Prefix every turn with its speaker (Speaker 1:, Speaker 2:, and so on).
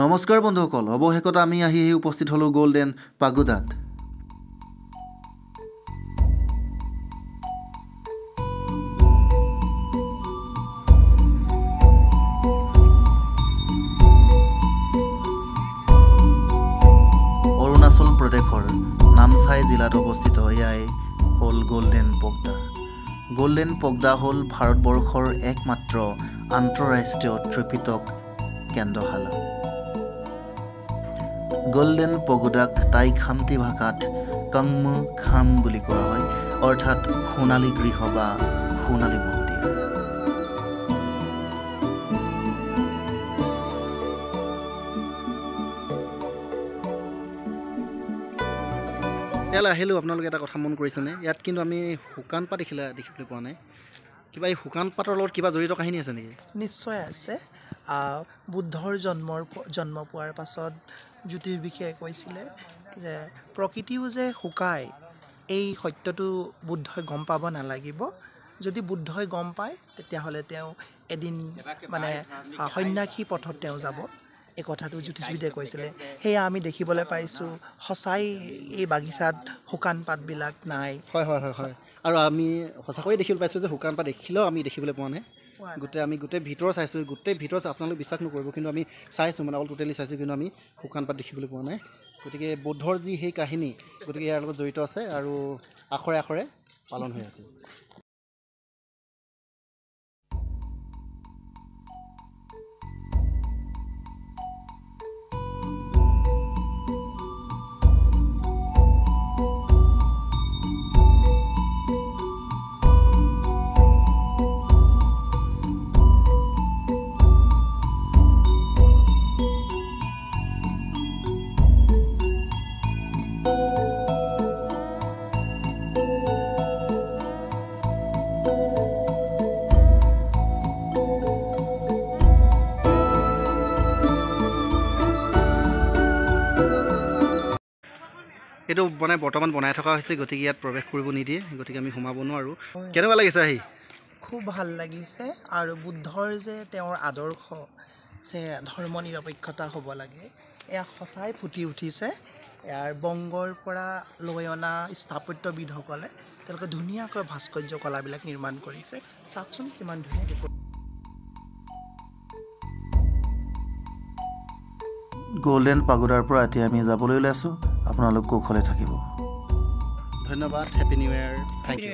Speaker 1: নমস্কাৰ বন্ধুসকল, অৱশেষত আমি আহি উপস্থিত হলোঁ গোল্ডেন পাগোডাত। অৰুণাচল প্ৰদেশৰ নামচাই জিলাত অৱস্থিত এয়াই হ'ল গোল্ডেন পগদা। গোল্ডেন পগদা হ'ল ভাৰতবৰ্ষৰ একমাত্ৰ আন্তঃৰাষ্ট্ৰীয় ত্ৰিপিটক কেন্দ্ৰশালা। গোল্ডেন পগোডাক টাই খামতি ভাষাত কংমু খাম বুলি কোৱা হয়, অৰ্থাৎ সোণালী গৃহ বা সোণালী মন্দিৰ। ইয়ালৈ আহিলোঁ, আপোনালোকে এটা কথা মন কৰিছেনে? ইয়াত কিন্তু আমি শুকান পাত দেখিবলৈ পোৱা নাই। কিবা এই শুকান পাতৰ লগত কিবা জড়িত কাহিনী আছে নেকি?
Speaker 2: নিশ্চয় আছে। বুদ্ধৰ জন্ম পোৱাৰ পাছত জ্যোতিৰ্বিষে কৈছিলে যে প্ৰকৃতিও যে শুকায়, এই সত্যটো বুদ্ধই গম পাব নালাগিব। যদি বুদ্ধই গম পায় তেতিয়াহ'লে তেওঁ এদিন সন্ন্যাসী পথত তেওঁ যাব। এই কথাটো জ্যোতিষবিদে কৈছিলে। সেয়া আমি দেখিবলৈ পাইছোঁ। সঁচাই এই বাগিচাত শুকান পাতবিলাক নাই।
Speaker 1: হয়। আৰু আমি সঁচাকৈয়ে দেখিবলৈ পাইছোঁ যে শুকান পাত দেখিলেও আমি দেখিবলৈ পোৱা নাই। গোটেই ভিতৰ চাইছোঁ, আপোনালোকে বিশ্বাস নকৰিব, কিন্তু আমি চাইছোঁ, অকল টোটেলি চাইছোঁ, কিন্তু আমি শুকান পাত দেখিবলৈ পোৱা নাই। গতিকে বুদ্ধৰ যি সেই কাহিনী, গতিকে ইয়াৰ লগত জড়িত আছে আৰু আখৰে আখৰে পালন হৈ আছে। এইটো বৰ্তমান বনাই থকা হৈছে, গতিকে ইয়াত প্ৰৱেশ কৰিব নিদিয়ে, গতিকে আমি সোমাব নোৱাৰোঁ। কেনেকুৱা লাগিছে আহি?
Speaker 2: খুব ভাল লাগিছে। আৰু বুদ্ধৰ যে তেওঁৰ আদৰ্শ যে ধৰ্ম নিৰপেক্ষতা হ'ব লাগে, এয়া সঁচাই ফুটি উঠিছে। ইয়াৰ বংগৰ পৰা লৈ অনা স্থাপত্যবিদসকলে তেওঁলোকে ধুনীয়াকৈ ভাস্কৰ্য কলাবিলাক নিৰ্মাণ কৰিছে। চাওকচোন কিমান ধুনীয়াকৈ।
Speaker 1: গোল্ডেন পাগোডাৰ পৰা এতিয়া আমি যাবলৈ ওলাইছোঁ। আপোনালোক কুশলে থাকিব। ধন্যবাদ। Happy new year. Thank U.